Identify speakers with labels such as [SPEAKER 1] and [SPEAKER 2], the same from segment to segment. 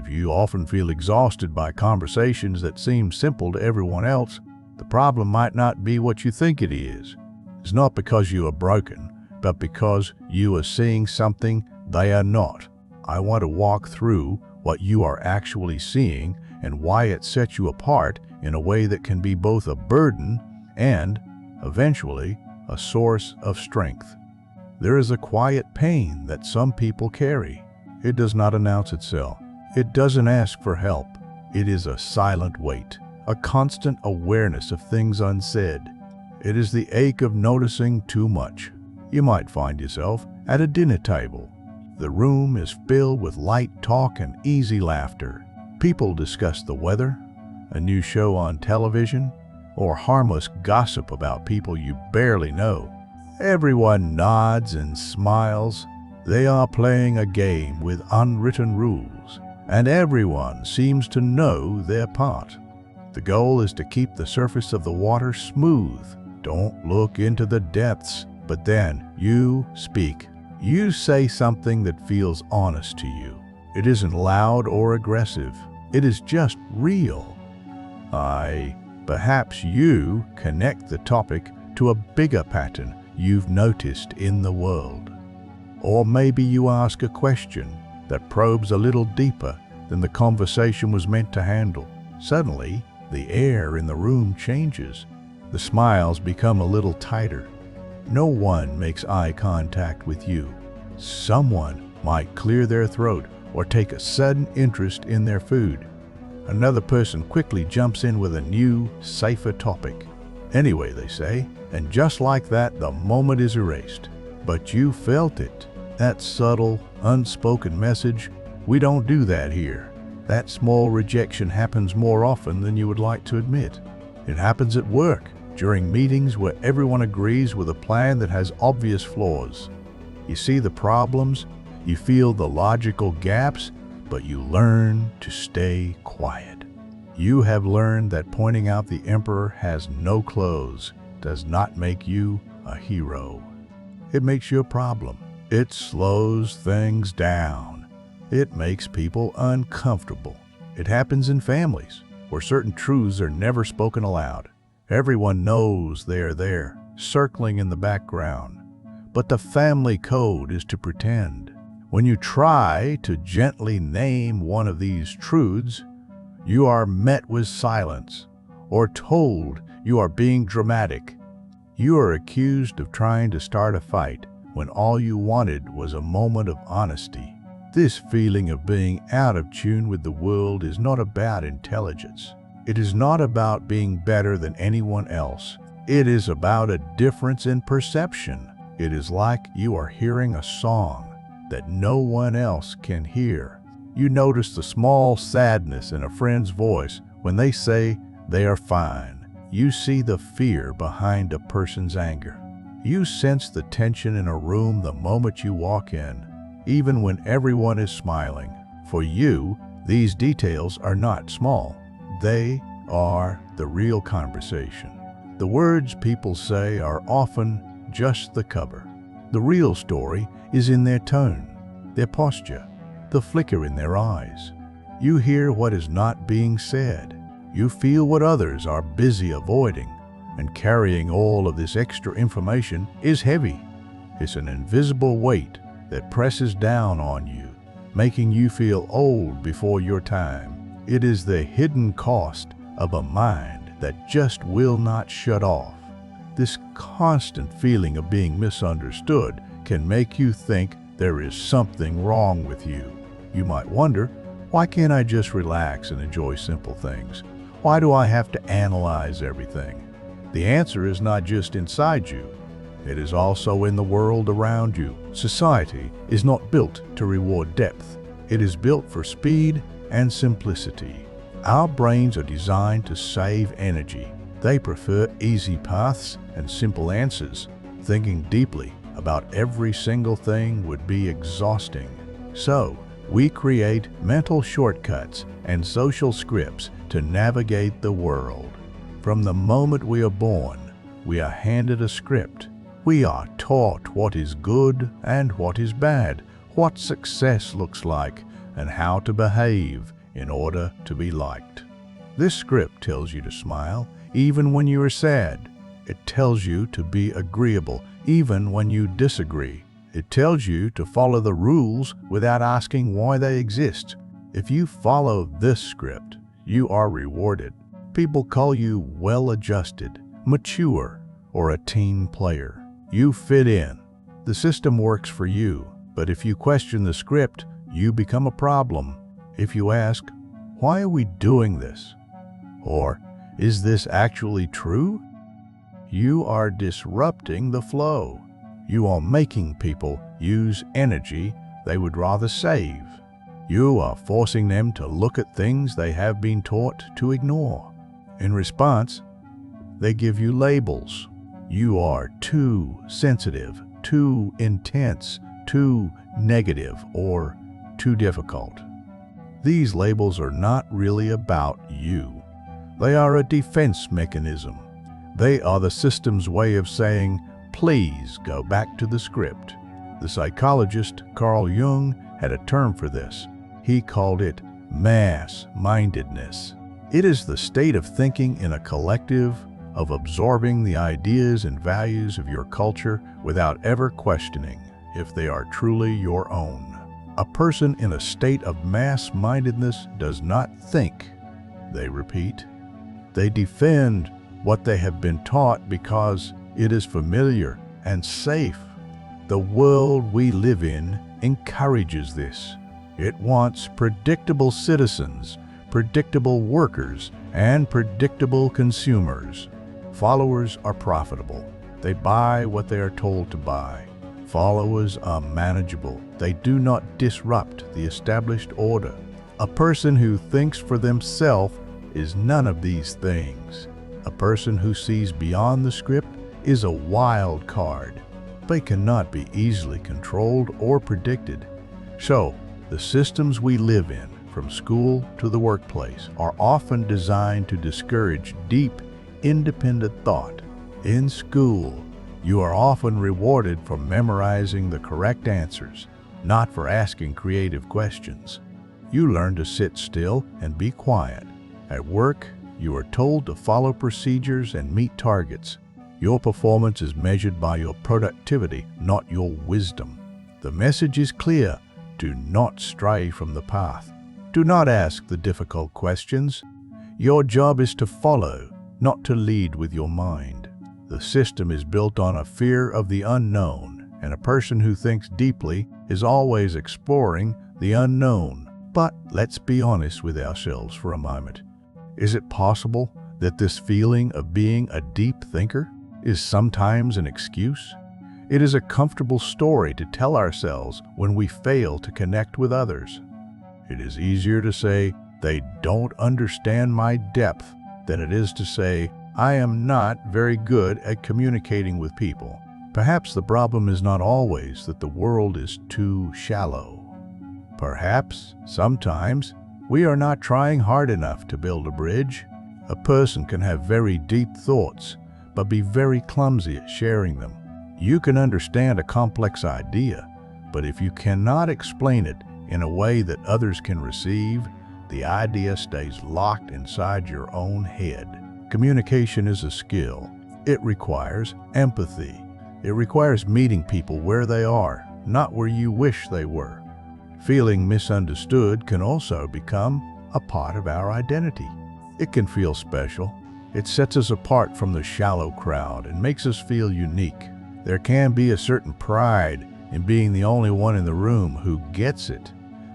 [SPEAKER 1] you often feel exhausted by conversations that seem simple to everyone else, the problem might not be what you think it is. It's not because you are broken, but because you are seeing something they are not. I want to walk through what you are actually seeing and why it sets you apart in a way that can be both a burden and, eventually, a source of strength. There is a quiet pain that some people carry. It does not announce itself. It doesn't ask for help. It is a silent weight, a constant awareness of things unsaid. It is the ache of noticing too much. You might find yourself at a dinner table. The room is filled with light talk and easy laughter. People discuss the weather, a new show on television, or harmless gossip about people you barely know. Everyone nods and smiles. They are playing a game with unwritten rules, and everyone seems to know their part. The goal is to keep the surface of the water smooth. Don't look into the depths, but then you speak. You say something that feels honest to you. It isn't loud or aggressive. It is just real. Perhaps you connect the topic to a bigger pattern you've noticed in the world. Or maybe you ask a question that probes a little deeper than the conversation was meant to handle. Suddenly, the air in the room changes. The smiles become a little tighter. No one makes eye contact with you. Someone might clear their throat or take a sudden interest in their food. Another person quickly jumps in with a new, safer topic. Anyway, they say, and just like that, the moment is erased. But you felt it. That subtle, unspoken message, we don't do that here. That small rejection happens more often than you would like to admit. It happens at work, during meetings where everyone agrees with a plan that has obvious flaws. You see the problems, you feel the logical gaps, but you learn to stay quiet. You have learned that pointing out the emperor has no clothes does not make you a hero. It makes you a problem. It slows things down. It makes people uncomfortable. It happens in families where certain truths are never spoken aloud. Everyone knows they are there, circling in the background. But the family code is to pretend. When you try to gently name one of these truths, you are met with silence or told you are being dramatic. You are accused of trying to start a fight when all you wanted was a moment of honesty. This feeling of being out of tune with the world is not about intelligence. It is not about being better than anyone else. It is about a difference in perception. It is like you are hearing a song that no one else can hear. You notice the small sadness in a friend's voice when they say they are fine. You see the fear behind a person's anger. You sense the tension in a room the moment you walk in, even when everyone is smiling. For you, these details are not small. They are the real conversation. The words people say are often just the cover. The real story is in their tone, their posture, the flicker in their eyes. You hear what is not being said. You feel what others are busy avoiding, and carrying all of this extra information is heavy. It's an invisible weight that presses down on you, making you feel old before your time. It is the hidden cost of a mind that just will not shut off. This constant feeling of being misunderstood can make you think there is something wrong with you. You might wonder, why can't I just relax and enjoy simple things? Why do I have to analyze everything? The answer is not just inside you. It is also in the world around you. Society is not built to reward depth. It is built for speed and simplicity. Our brains are designed to save energy. They prefer easy paths and simple answers. Thinking deeply about every single thing would be exhausting. So, we create mental shortcuts and social scripts to navigate the world. From the moment we are born, we are handed a script. We are taught what is good and what is bad, what success looks like, and how to behave in order to be liked. This script tells you to smile even when you are sad. It tells you to be agreeable even when you disagree. It tells you to follow the rules without asking why they exist. If you follow this script, you are rewarded. People call you well-adjusted, mature, or a team player. You fit in. The system works for you, but if you question the script, you become a problem. If you ask, why are we doing this? Or, is this actually true? You are disrupting the flow. You are making people use energy they would rather save. You are forcing them to look at things they have been taught to ignore. In response, they give you labels. You are too sensitive, too intense, too negative, or too difficult. These labels are not really about you. They are a defense mechanism. They are the system's way of saying, please go back to the script. The psychologist Carl Jung had a term for this. He called it mass-mindedness. It is the state of thinking in a collective, of absorbing the ideas and values of your culture without ever questioning if they are truly your own. A person in a state of mass-mindedness does not think, they repeat. They defend what they have been taught because it is familiar and safe. The world we live in encourages this. It wants predictable citizens, predictable workers, and predictable consumers. Followers are profitable. They buy what they are told to buy. Followers are manageable. They do not disrupt the established order. A person who thinks for themselves is none of these things. A person who sees beyond the script is a wild card. They cannot be easily controlled or predicted. So, the systems we live in, from school to the workplace, are often designed to discourage deep, independent thought. In school, you are often rewarded for memorizing the correct answers, not for asking creative questions. You learn to sit still and be quiet. At work, you are told to follow procedures and meet targets. Your performance is measured by your productivity, not your wisdom. The message is clear. Do not stray from the path. Do not ask the difficult questions. Your job is to follow, not to lead with your mind. The system is built on a fear of the unknown, and a person who thinks deeply is always exploring the unknown. But let's be honest with ourselves for a moment. Is it possible that this feeling of being a deep thinker is sometimes an excuse? It is a comfortable story to tell ourselves when we fail to connect with others. It is easier to say, they don't understand my depth, than it is to say, I am not very good at communicating with people. Perhaps the problem is not always that the world is too shallow. Perhaps, sometimes, we are not trying hard enough to build a bridge. A person can have very deep thoughts, but be very clumsy at sharing them. You can understand a complex idea, but if you cannot explain it in a way that others can receive, the idea stays locked inside your own head. Communication is a skill. It requires empathy. It requires meeting people where they are, not where you wish they were. Feeling misunderstood can also become a part of our identity. It can feel special. It sets us apart from the shallow crowd and makes us feel unique. There can be a certain pride in being the only one in the room who gets it,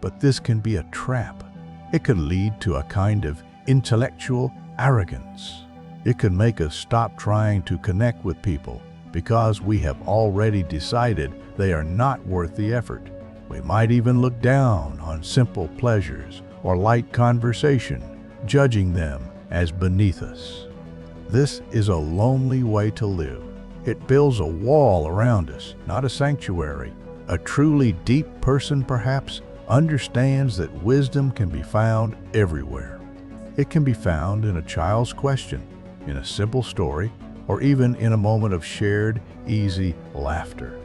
[SPEAKER 1] but this can be a trap. It can lead to a kind of intellectual arrogance. It can make us stop trying to connect with people because we have already decided they are not worth the effort. We might even look down on simple pleasures or light conversation, judging them as beneath us. This is a lonely way to live. It builds a wall around us, not a sanctuary. A truly deep person, perhaps, understands that wisdom can be found everywhere. It can be found in a child's question, in a simple story, or even in a moment of shared, easy laughter.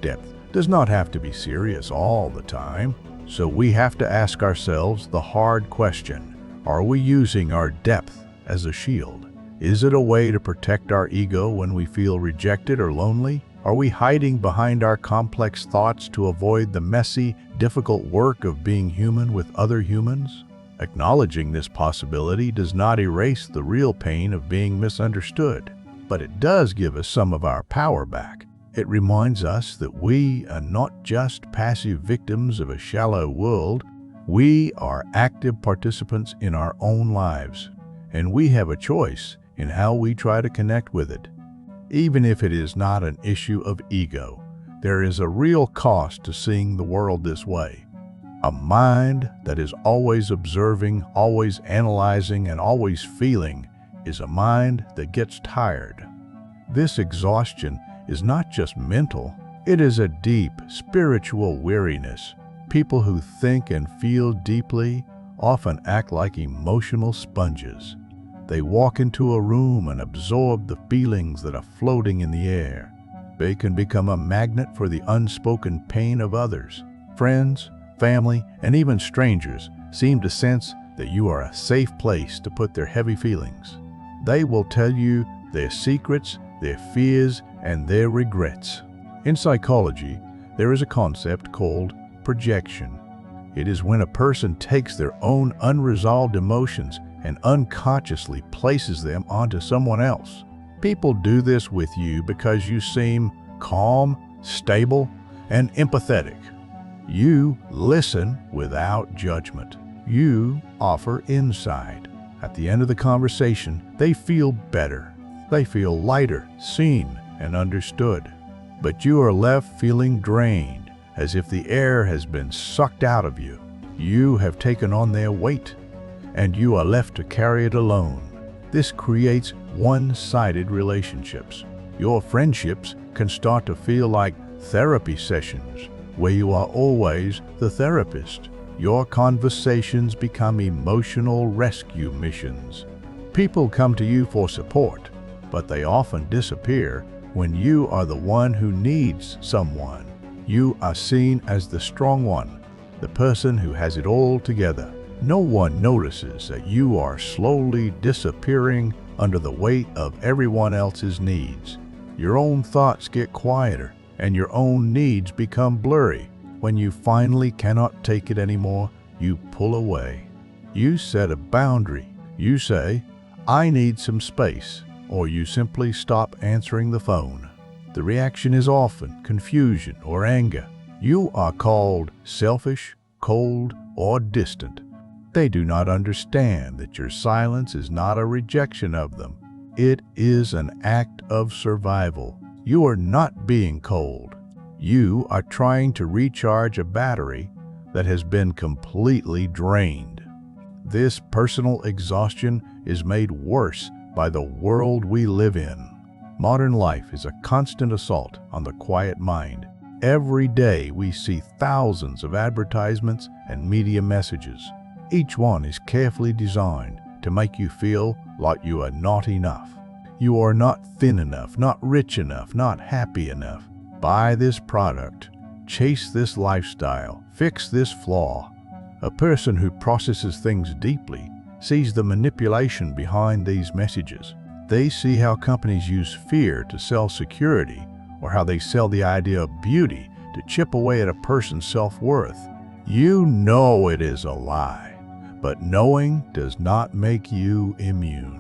[SPEAKER 1] Depth does not have to be serious all the time. So we have to ask ourselves the hard question: are we using our depth as a shield? Is it a way to protect our ego when we feel rejected or lonely? Are we hiding behind our complex thoughts to avoid the messy, difficult work of being human with other humans? Acknowledging this possibility does not erase the real pain of being misunderstood, but it does give us some of our power back. It reminds us that we are not just passive victims of a shallow world. We are active participants in our own lives, and we have a choice in how we try to connect with it. Even if it is not an issue of ego, there is a real cost to seeing the world this way. A mind that is always observing, always analyzing, and always feeling is a mind that gets tired. This exhaustion is not just mental, it is a deep spiritual weariness. People who think and feel deeply often act like emotional sponges. They walk into a room and absorb the feelings that are floating in the air. They can become a magnet for the unspoken pain of others. Friends, family, and even strangers seem to sense that you are a safe place to put their heavy feelings. They will tell you their secrets, their fears, and their regrets. In psychology, there is a concept called projection. It is when a person takes their own unresolved emotions and unconsciously places them onto someone else. People do this with you because you seem calm, stable, and empathetic. You listen without judgment. You offer insight. At the end of the conversation, they feel better. They feel lighter, seen, and understood. But you are left feeling drained, as if the air has been sucked out of you. You have taken on their weight, and you are left to carry it alone. This creates one-sided relationships. Your friendships can start to feel like therapy sessions, where you are always the therapist. Your conversations become emotional rescue missions. People come to you for support, but they often disappear when you are the one who needs someone. You are seen as the strong one, the person who has it all together. No one notices that you are slowly disappearing under the weight of everyone else's needs. Your own thoughts get quieter, and your own needs become blurry. When you finally cannot take it anymore, you pull away. You set a boundary. You say, "I need some space," or you simply stop answering the phone. The reaction is often confusion or anger. You are called selfish, cold, or distant. They do not understand that your silence is not a rejection of them. It is an act of survival. You are not being cold. You are trying to recharge a battery that has been completely drained. This personal exhaustion is made worse by the world we live in. Modern life is a constant assault on the quiet mind. Every day we see thousands of advertisements and media messages. Each one is carefully designed to make you feel like you are not enough. You are not thin enough, not rich enough, not happy enough. Buy this product, chase this lifestyle, fix this flaw. A person who processes things deeply sees the manipulation behind these messages. They see how companies use fear to sell security, or how they sell the idea of beauty to chip away at a person's self-worth. You know it is a lie. But knowing does not make you immune.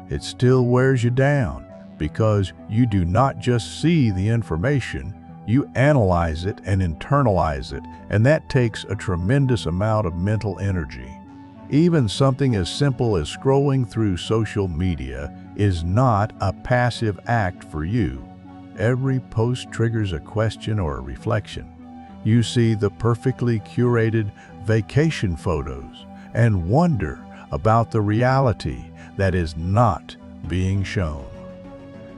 [SPEAKER 1] It still wears you down because you do not just see the information, you analyze it and internalize it, and that takes a tremendous amount of mental energy. Even something as simple as scrolling through social media is not a passive act for you. Every post triggers a question or a reflection. You see the perfectly curated vacation photos and wonder about the reality that is not being shown.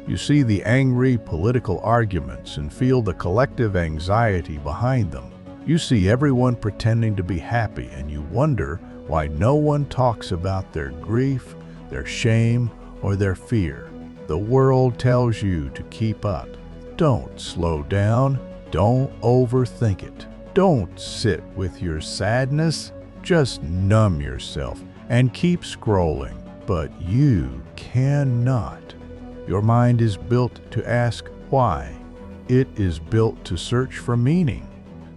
[SPEAKER 1] You see the angry political arguments and feel the collective anxiety behind them. You see everyone pretending to be happy, and you wonder why no one talks about their grief, their shame, or their fear. The world tells you to keep up. Don't slow down. Don't overthink it. Don't sit with your sadness. Just numb yourself and keep scrolling. But you cannot. Your mind is built to ask why. It is built to search for meaning.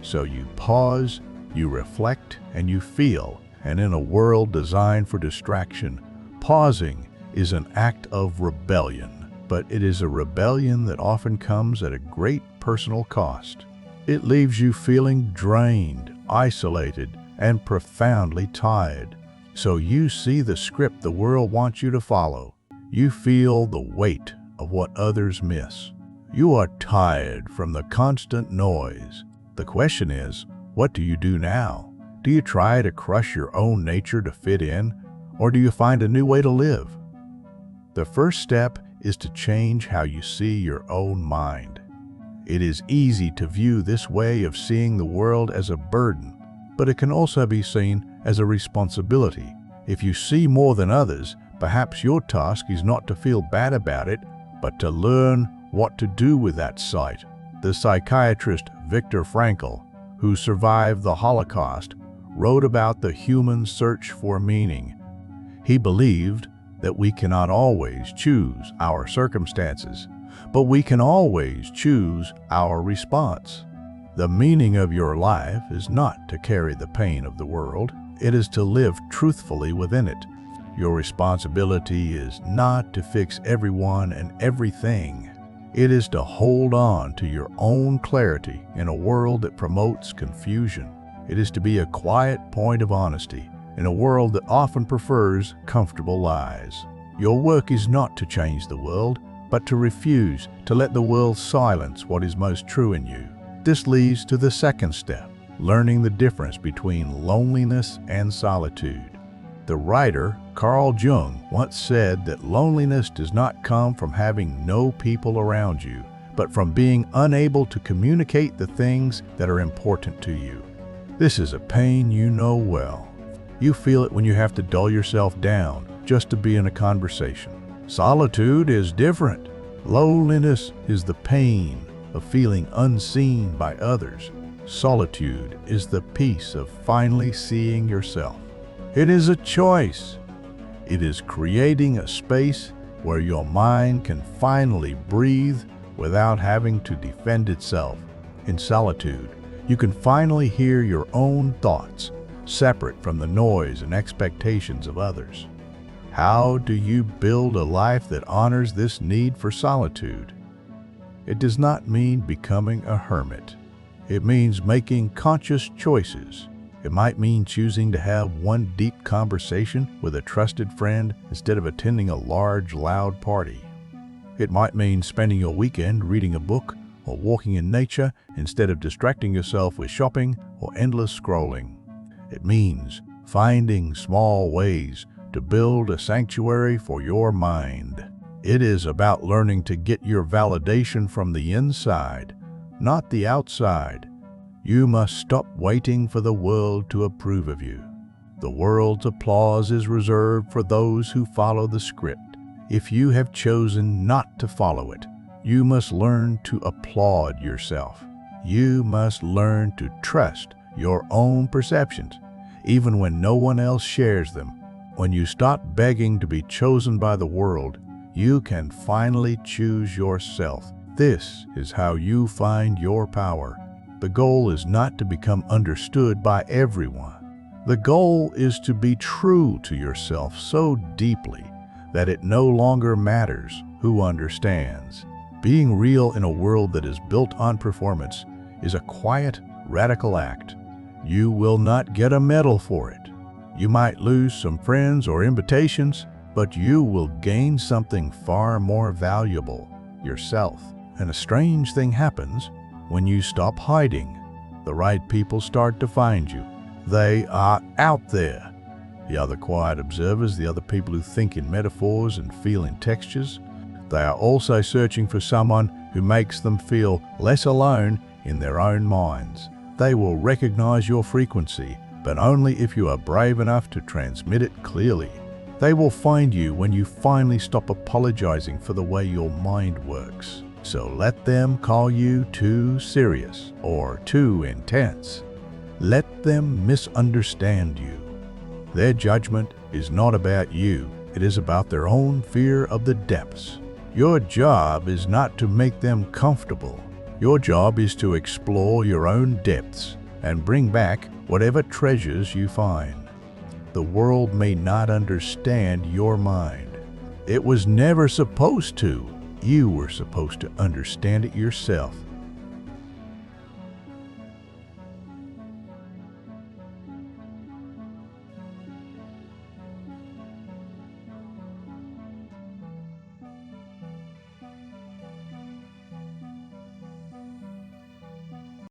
[SPEAKER 1] So you pause, you reflect, and you feel. And in a world designed for distraction, pausing is an act of rebellion. But it is a rebellion that often comes at a great personal cost. It leaves you feeling drained, isolated, and profoundly tired. So you see the script the world wants you to follow. You feel the weight of what others miss. You are tired from the constant noise. The question is, what do you do now? Do you try to crush your own nature to fit in, or do you find a new way to live? The first step is to change how you see your own mind. It is easy to view this way of seeing the world as a burden, but it can also be seen as a responsibility. If you see more than others, perhaps your task is not to feel bad about it, but to learn what to do with that sight. The psychiatrist Viktor Frankl, who survived the Holocaust, wrote about the human search for meaning. He believed that we cannot always choose our circumstances, but we can always choose our response. The meaning of your life is not to carry the pain of the world. It is to live truthfully within it. Your responsibility is not to fix everyone and everything. It is to hold on to your own clarity in a world that promotes confusion. It is to be a quiet point of honesty in a world that often prefers comfortable lies. Your work is not to change the world, but to refuse to let the world silence what is most true in you. This leads to the second step, learning the difference between loneliness and solitude. The writer Carl Jung once said that loneliness does not come from having no people around you, but from being unable to communicate the things that are important to you. This is a pain you know well. You feel it when you have to dull yourself down just to be in a conversation. Solitude is different. Loneliness is the pain of feeling unseen by others. Solitude is the peace of finally seeing yourself. It is a choice. It is creating a space where your mind can finally breathe without having to defend itself. In solitude, you can finally hear your own thoughts, separate from the noise and expectations of others. How do you build a life that honors this need for solitude? It does not mean becoming a hermit. It means making conscious choices. It might mean choosing to have one deep conversation with a trusted friend instead of attending a large, loud party. It might mean spending your weekend reading a book or walking in nature instead of distracting yourself with shopping or endless scrolling. It means finding small ways to build a sanctuary for your mind. It is about learning to get your validation from the inside, not the outside. You must stop waiting for the world to approve of you. The world's applause is reserved for those who follow the script. If you have chosen not to follow it, you must learn to applaud yourself. You must learn to trust your own perceptions, even when no one else shares them. When you stop begging to be chosen by the world, you can finally choose yourself. This is how you find your power. The goal is not to become understood by everyone. The goal is to be true to yourself so deeply that it no longer matters who understands. Being real in a world that is built on performance is a quiet, radical act. You will not get a medal for it. You might lose some friends or invitations, but you will gain something far more valuable, yourself. And a strange thing happens when you stop hiding. The right people start to find you. They are out there. The other quiet observers, the other people who think in metaphors and feel in textures, they are also searching for someone who makes them feel less alone in their own minds. They will recognize your frequency, but only if you are brave enough to transmit it clearly. They will find you when you finally stop apologizing for the way your mind works. So let them call you too serious or too intense. Let them misunderstand you. Their judgment is not about you. It is about their own fear of the depths. Your job is not to make them comfortable. Your job is to explore your own depths and bring back whatever treasures you find. The world may not understand your mind. It was never supposed to. You were supposed to understand it yourself.